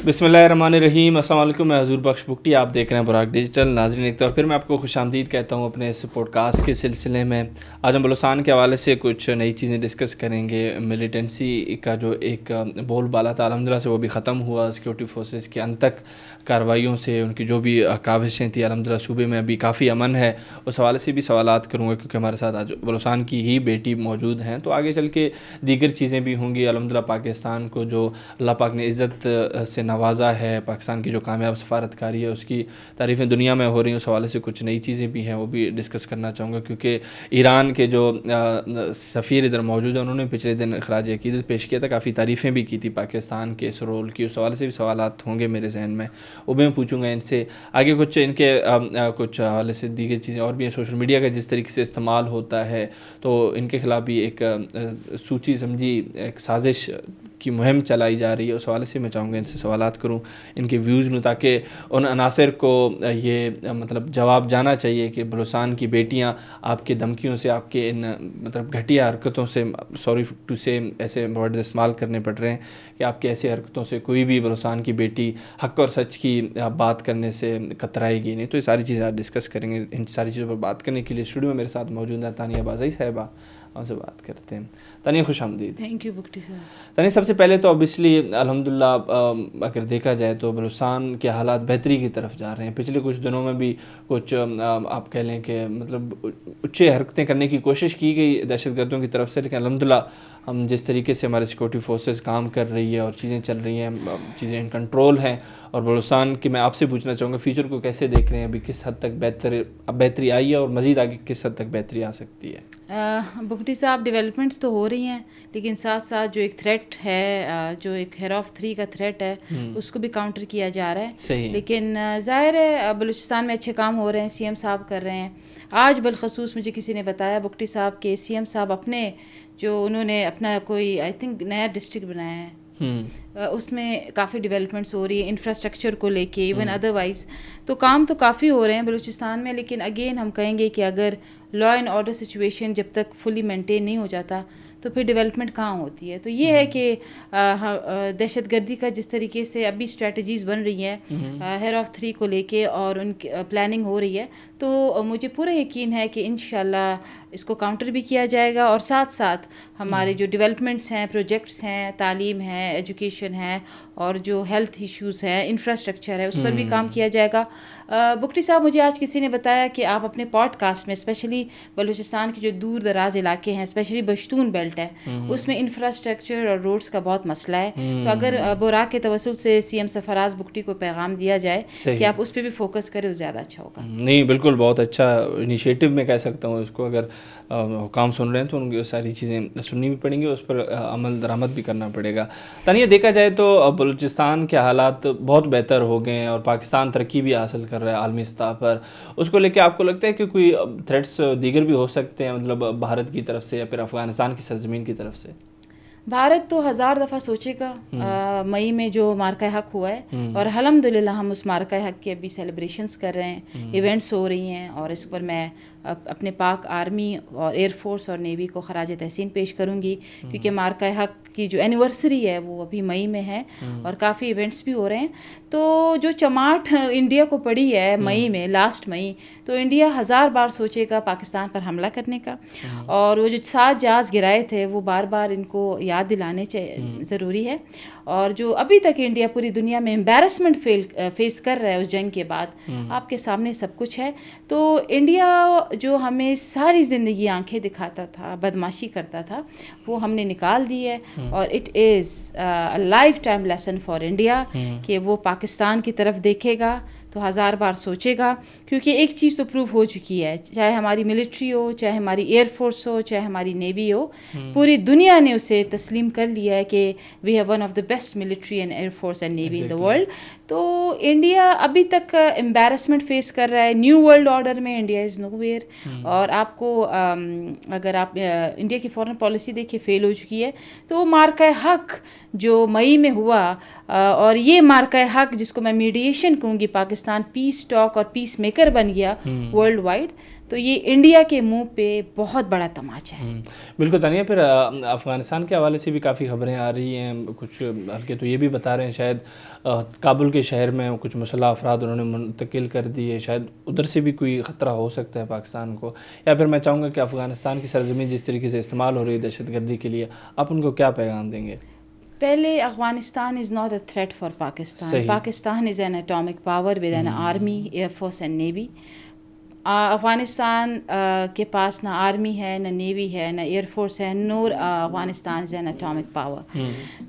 بسم اللہ الرحمن الرحیم. السلام علیکم. میں حضور بخش بگٹی, آپ دیکھ رہے ہیں براک ڈیجیٹل. ناظرین, ایک بار پھر میں آپ کو خوش آمدید کہتا ہوں اپنے اس پوڈ کاسٹ کے سلسلے میں. آج ہم بلوچستان کے حوالے سے کچھ نئی چیزیں ڈسکس کریں گے. ملیٹنسی کا جو ایک بول بالا تھا الحمدللہ سے وہ بھی ختم ہوا. سیکورٹی فورسز کے ان تک کارروائیوں سے ان کی جو بھی کاوشیں تھیں الحمدللہ صوبے میں ابھی کافی امن ہے. اس حوالے سے بھی سوالات کروں گا کیونکہ ہمارے ساتھ آج بلوچستان کی ہی بیٹی موجود ہیں, تو آگے چل کے دیگر چیزیں بھی ہوں گی. الحمدللہ پاکستان کو جو اللہ پاک نے عزت سے نوازا ہے, پاکستان کی جو کامیاب سفارتکاری ہے اس کی تعریفیں دنیا میں ہو رہی ہیں. اس حوالے سے کچھ نئی چیزیں بھی ہیں, وہ بھی ڈسکس کرنا چاہوں گا کیونکہ ایران کے جو سفیر ادھر موجود ہیں انہوں نے پچھلے دن خراج عقیدت پیش کیا تھا, کافی تعریفیں بھی کی تھی پاکستان کے اس رول کی. اس حوالے سے بھی سوالات ہوں گے میرے ذہن میں, وہ بھی میں پوچھوں گا ان سے. آگے کچھ ان کے کچھ حوالے سے دیگر چیزیں اور بھی ہیں. سوشل میڈیا کا جس طریقے سے استعمال ہوتا ہے تو ان کے خلاف بھی ایک سوچی سمجھی ایک سازش کی مہم چلائی جا رہی ہے. اس حوالے سے میں چاہوں گا ان سے سوالات کروں, ان کے ویوز لوں, تاکہ ان عناصر کو یہ مطلب جواب جانا چاہیے کہ بلوچستان کی بیٹیاں آپ کے دھمکیوں سے, آپ کے ان مطلب گھٹیا حرکتوں سے, سوری ٹو سے ایسے ورڈ استعمال کرنے پڑ رہے ہیں کہ آپ کی ایسی حرکتوں سے کوئی بھی بلوچستان کی بیٹی حق اور سچ کی بات کرنے سے کترائے گی نہیں. تو یہ ساری چیزیں آپ ڈسکس کریں گے. ان ساری چیزوں پر بات کرنے کے لیے اسٹوڈیو میں میرے ساتھ موجود ہیں تانیہ بازئی صاحبہ, ان سے بات کرتے ہیں. تانیہ خوش آمدید. تھینک یو بگٹی صاحب. تانیہ سب سے پہلے تو اوبیسلی الحمدللہ اگر دیکھا جائے تو بلوچستان کے حالات بہتری کی طرف جا رہے ہیں. پچھلے کچھ دنوں میں بھی کچھ آپ کہہ لیں کہ مطلب اچھے حرکتیں کرنے کی کوشش کی گئی دہشت گردوں کی طرف سے, لیکن الحمدللہ ہم جس طریقے سے ہمارے سیکورٹی فورسز کام کر رہی ہے اور چیزیں چل رہی ہیں, چیزیں ان کنٹرول ہیں. اور بلوچستان کی میں آپ سے پوچھنا چاہوں گا فیوچر کو کیسے دیکھ رہے ہیں, ابھی کس حد تک بہتری آئی ہے اور مزید آگے کس حد تک بہتری آ سکتی ہے؟ بگٹی صاحب, ڈیولپمنٹس تو ہو رہی ہیں لیکن ساتھ ساتھ جو ایک تھریٹ ہے, جو ایک ہیر آف 3 کا تھریٹ ہے, اس کو بھی کاؤنٹر کیا جا رہا ہے. صحیح. لیکن ظاہر ہے بلوچستان میں اچھے کام ہو رہے ہیں, سی ایم صاحب کر رہے ہیں. آج بالخصوص مجھے کسی نے بتایا بگٹی صاحب کہ سی ایم صاحب اپنے جو انہوں نے اپنا کوئی آئی تھنک نیا ڈسٹرکٹ بنایا ہے, اس میں کافی ڈیولپمنٹس ہو رہی ہے انفراسٹرکچر کو لے کے, ایون ادروائز تو کام تو کافی ہو رہے ہیں بلوچستان میں. لیکن اگین ہم کہیں گے کہ اگر لا اینڈ آرڈر سچویشن جب تک فلی مینٹین نہیں ہو جاتا تو پھر ڈیولپمنٹ کہاں ہوتی ہے. تو یہ ہے کہ دہشت گردی کا جس طریقے سے ابھی اسٹریٹجیز بن رہی ہیں ہیر آف 3 کو لے کے اور ان کی پلاننگ ہو رہی ہے, تو مجھے پورا یقین ہے کہ انشاءاللہ اس کو کاؤنٹر بھی کیا جائے گا. اور ساتھ ساتھ ہمارے جو ڈیولپمنٹس ہیں, پروجیکٹس ہیں, تعلیم ہے, ایجوکیشن ہے, اور جو ہیلتھ ایشوز ہیں, انفراسٹرکچر ہے, اس پر بھی کام کیا جائے گا. بگٹی صاحب, مجھے آج کسی نے بتایا کہ آپ اپنے پوڈ کاسٹ میں اسپیشلی بلوچستان کے جو دور دراز علاقے ہیں, اسپیشلی بشتون بیلٹ ہے, اس میں انفراسٹرکچر اور روڈز کا بہت مسئلہ ہے. تو اگر بوراک کے توسل سے سی ایم سرفراز بگٹی کو پیغام دیا جائے کہ آپ اس پہ بھی فوکس کریں, وہ زیادہ اچھا ہوگا. نہیں بالکل, بہت اچھا انیشیٹو میں کہہ سکتا ہوں اس کو. اگر حکام سن رہے ہیں تو ان کی ساری چیزیں سننی بھی پڑیں گی, اس پر عمل درآمد بھی کرنا پڑے گا. تانیہ دیکھا جائے تو بلوچستان کے حالات بہت بہتر ہو گئے ہیں اور پاکستان ترقی بھی حاصل کر رہا ہے عالمی سطح پر. اس کو لے کے آپ کو لگتا ہے کہ کوئی تھریٹس دیگر بھی ہو سکتے ہیں, مطلب بھارت کی طرف سے یا پھر افغانستان کی سرزمین کی طرف سے؟ بھارت تو 1000 دفعہ سوچے گا. مئی میں جو مارکہ حق ہوا ہے, اور الحمدللہ ہم اس مارکہ حق کے ابھی سیلیبریشنز کر رہے ہیں, ایونٹس ہو رہی ہیں, اور اس پر میں اپنے پاک آرمی اور ایئر فورس اور نیوی کو خراج تحسین پیش کروں گی, کیونکہ مارکہ حق کی جو اینیورسری ہے وہ ابھی مئی میں ہے اور کافی ایونٹس بھی ہو رہے ہیں. تو جو چماٹ انڈیا کو پڑی ہے مئی میں, لاسٹ مئی, تو انڈیا 1000 بار سوچے گا پاکستان پر حملہ کرنے کا. اور وہ جو 7 جہاز گرائے تھے وہ بار بار ان کو یاد دلانے ضروری ہے. اور جو ابھی تک انڈیا پوری دنیا میں امبیرسمنٹ فیس کر رہا ہے اس جنگ کے بعد, آپ کے سامنے سب کچھ ہے. تو انڈیا جو ہمیں ساری زندگی آنکھیں دکھاتا تھا, بدماشی کرتا تھا, وہ ہم نے نکال دی ہے. اور it is life time lesson for India کہ وہ پاکستان کی طرف دیکھے گا تو 1000 بار سوچے گا. کیونکہ ایک چیز تو پروف ہو چکی ہے, چاہے ہماری ملٹری ہو, چاہے ہماری ایئر فورس ہو, چاہے ہماری نیوی ہو, پوری دنیا نے اسے تسلیم کر لیا ہے کہ we have one of the best military and air force and navy in the world. تو انڈیا ابھی تک امبیرسمنٹ فیس کر رہا ہے. نیو ورلڈ آرڈر میں انڈیا از نو ویئر. اور آپ کو اگر آپ انڈیا کی فارن پالیسی دیکھیں فیل ہو چکی ہے. تو مارکہ حق جو مئی میں ہوا, اور یہ مارکہ حق جس کو میں میڈیشن کہوں گی پاکستان بلوچستان پیس ٹاک اور پیس میکر بن گیا ورلڈ وائڈ, تو یہ انڈیا کے منہ پہ بہت بڑا تماچا ہے. بالکل تانیہ, پھر افغانستان کے حوالے سے بھی کافی خبریں آ رہی ہیں, کچھ ہلکے تو یہ بھی بتا رہے ہیں شاید کابل کے شہر میں کچھ مسلح افراد انہوں نے منتقل کر دیے, شاید ادھر سے بھی کوئی خطرہ ہو سکتا ہے پاکستان کو, یا پھر میں چاہوں گا کہ افغانستان کی سرزمین جس طریقے سے استعمال ہو رہی ہے دہشت گردی کے لیے, آپ ان کو کیا پیغام دیں گے؟ پہلے Afghanistan is not a threat for Pakistan. Pakistan is an atomic power with N army, year force and navy. Afghanistan کے پاس نہ آرمی ہے, نہ نیوی ہے, نہ ایئر فورس ہے, nor Afghanistan is an atomic power.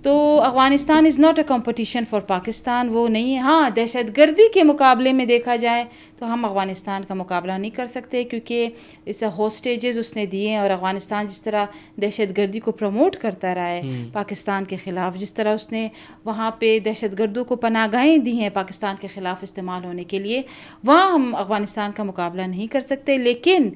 تو Afghanistan is not a competition for Pakistan, وہ نہیں ہے. ہاں, دہشت گردی کے مقابلے میں دیکھا جائے تو ہم افغانستان کا مقابلہ نہیں کر سکتے, کیونکہ اس ہوسٹیجز اس نے دیے ہیں, اور افغانستان جس طرح دہشت گردی کو پروموٹ کرتا رہا ہے پاکستان کے خلاف, جس طرح اس نے وہاں پہ دہشت گردوں کو پناہ گاہیں دی ہیں پاکستان کے خلاف استعمال ہونے کے لیے, وہاں ہم افغانستان کا مقابلہ نہیں کر سکتے. لیکن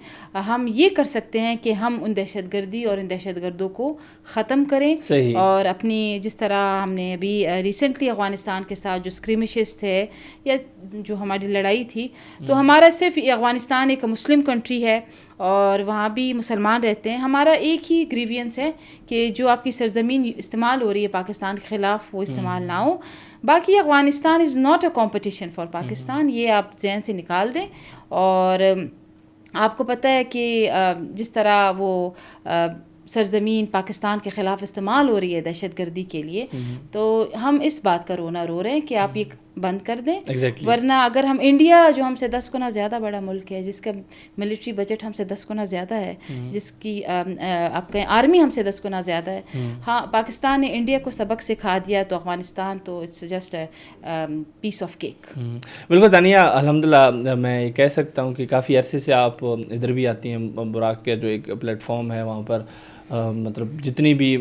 ہم یہ کر سکتے ہیں کہ ہم ان دہشت گردی اور ان دہشت گردوں کو ختم کریں. اور اپنی جس طرح ہم نے ابھی ریسنٹلی افغانستان کے ساتھ جو اسکریمشز تھے یا جو ہماری لڑائی تھی, تو ہمارا صرف افغانستان ایک مسلم کنٹری ہے اور وہاں بھی مسلمان رہتے ہیں. ہمارا ایک ہی گریوینس ہے کہ جو آپ کی سرزمین استعمال ہو رہی ہے پاکستان کے خلاف وہ استعمال نہ ہو. باقی Afghanistan is not a competition for Pakistan, یہ آپ ذہن سے نکال دیں. اور آپ کو پتہ ہے کہ جس طرح وہ سرزمین پاکستان کے خلاف استعمال ہو رہی ہے دہشت گردی کے لیے, تو ہم اس بات کا رونا رو رہے ہیں کہ آپ یہ بند کر دیں. ورنہ اگر ہم انڈیا جو ہم سے 10 گنا زیادہ بڑا ملک ہے, جس کا ملٹری بجٹ ہم سے 10 گنا زیادہ ہے, جس کی آپ کہیں آرمی ہم سے 10 گنا زیادہ ہے, ہاں پاکستان نے انڈیا کو سبق سکھا دیا, تو افغانستان تو it's just piece of cake. بالکل تانیہ, الحمدللہ میں یہ کہہ سکتا ہوں کہ کافی عرصے سے آپ ادھر بھی آتی ہیں. براق کا جو ایک پلیٹ فارم ہے وہاں پر مطلب جتنے بھی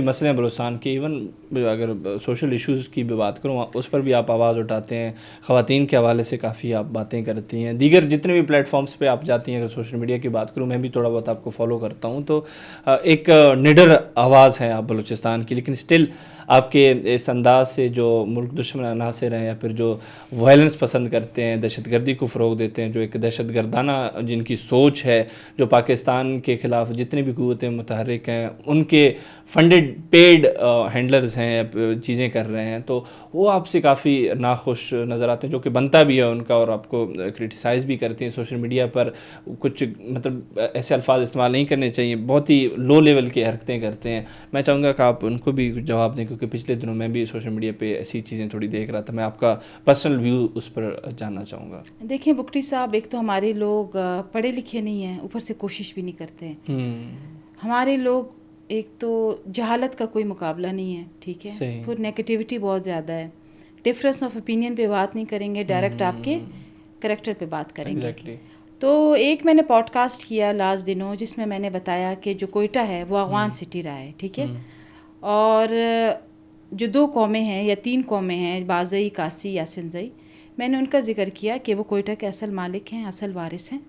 مسئلے ہیں بلوچستان کے, ایون اگر سوشل ایشوز کی بھی بات کروں اس پر بھی آپ آواز اٹھاتے ہیں, خواتین کے حوالے سے کافی آپ باتیں کرتی ہیں. دیگر جتنے بھی پلیٹ فارمز پہ آپ جاتی ہیں, اگر سوشل میڈیا کی بات کروں, میں بھی تھوڑا بہت آپ کو فالو کرتا ہوں, تو ایک نڈر آواز ہے آپ بلوچستان کی. لیکن اسٹل آپ کے اس انداز سے جو ملک دشمن عناصر ہیں یا پھر جو وائلنس پسند کرتے ہیں, دہشت گردی کو فروغ دیتے ہیں, جو ایک دہشت گردانہ جن کی سوچ ہے, جو پاکستان کے خلاف جتنی بھی قوتیں متحرک ہیں ان کے فنڈڈ پیڈ ہینڈلرز ہیں, چیزیں کر رہے ہیں, تو وہ آپ سے کافی ناخوش نظر آتے ہیں, جو کہ بنتا بھی ہے ان کا, اور آپ کو کرٹیسائز بھی کرتے ہیں سوشل میڈیا پر. کچھ مطلب ایسے الفاظ استعمال نہیں کرنے چاہیے, بہت ہی لو لیول کی حرکتیں کرتے ہیں. میں چاہوں گا کہ آپ ان کو بھی جواب دیں, کیونکہ پچھلے دنوں میں بھی سوشل میڈیا پہ ایسی چیزیں تھوڑی دیکھ رہا تھا. میں آپ کا پرسنل ویو اس پر جاننا چاہوں گا. دیکھیں بکٹی صاحب, ایک تو ہمارے لوگ پڑھے لکھے نہیں ہیں, اوپر سے کوشش بھی نہیں کرتے. ہمارے لوگ ایک تو جہالت کا کوئی مقابلہ نہیں ہے, ٹھیک ہے, پھر نیگیٹیوٹی بہت زیادہ ہے, ڈفرینس آف اوپینین پہ بات نہیں کریں گے, ڈائریکٹ آپ کے کریکٹر پہ بات کریں گے. تو ایک میں نے پوڈ کاسٹ کیا لاسٹ دنوں جس میں نے بتایا کہ جو کوئٹہ ہے وہ افغان سٹی رہا ہے, ٹھیک ہے, اور جو 2 قومیں ہیں یا 3 قومیں ہیں, بازئی, کاسی یا سنزئی, میں نے ان کا ذکر کیا کہ وہ کوئٹہ کے اصل مالک ہیں, اصل وارث ہیں.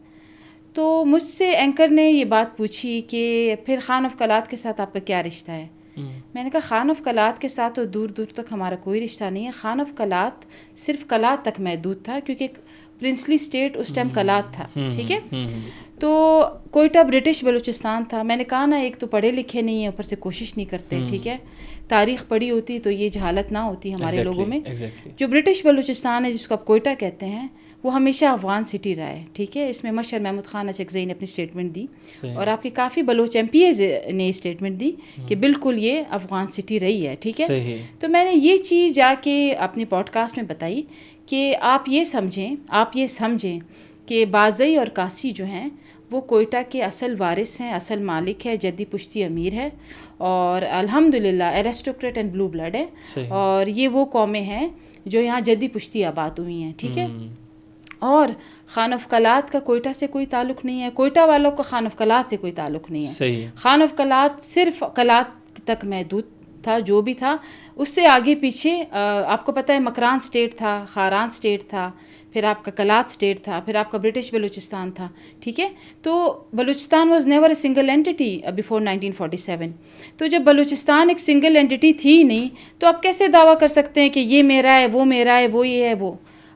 تو مجھ سے اینکر نے یہ بات پوچھی کہ پھر خان آف کلات کے ساتھ آپ کا کیا رشتہ ہے. میں نے کہا خان آف کلات کے ساتھ تو دور دور تک ہمارا کوئی رشتہ نہیں ہے. خان آف کلات صرف کلات تک محدود تھا, کیونکہ پرنسلی اسٹیٹ اس ٹائم کلات تھا, ٹھیک ہے. تو کوئٹہ برٹش بلوچستان تھا. میں نے کہا نا, ایک تو پڑھے لکھے نہیں ہیں, اوپر سے کوشش نہیں کرتے, ٹھیک ہے. تاریخ پڑھی ہوتی تو یہ جہالت نہ ہوتی ہمارے لوگوں میں. جو برٹش بلوچستان ہے جس کو آپ کوئٹہ کہتے ہیں, وہ ہمیشہ افغان سٹی رہا ہے, ٹھیک ہے. اس میں مشر محمود خان اچکزئی نے اپنی اسٹیٹمنٹ دی, اور آپ کے کافی بلوچ ایم پی ایز نے اسٹیٹمنٹ دی کہ بالکل یہ افغان سٹی رہی ہے, ٹھیک ہے. تو میں نے یہ چیز جا کے اپنی پوڈ کاسٹ میں بتائی کہ آپ یہ سمجھیں کہ بازئی اور کاسی جو ہیں وہ کوئٹہ کے اصل وارث ہیں, اصل مالک ہے, جدی پشتی امیر ہے, اور الحمدللہ ایرسٹوکریٹ اینڈ بلو بلڈ ہے. اور یہ وہ قومیں ہیں جو یہاں جدی پشتی آباد ہوئی ہیں, ٹھیک ہے. اور خان آف کلات کا کوئٹہ سے کوئی تعلق نہیں ہے, کوئٹہ والوں کا خان آف کلات سے کوئی تعلق نہیں ہے. خان آف کلات صرف کلات تک محدود تھا, جو بھی تھا. اس سے آگے پیچھے آپ کو پتہ ہے مکران سٹیٹ تھا, خاران سٹیٹ تھا, پھر آپ کا کلات سٹیٹ تھا, پھر آپ کا برٹش بلوچستان تھا, ٹھیک ہے. تو Balochistan was never a single entity before 1947. تو جب بلوچستان ایک سنگل اینٹی تھی ہی نہیں, تو آپ کیسے دعویٰ کر سکتے ہیں کہ یہ میرا ہے, وہ میرا ہے, وہ یہ ہے, وہ.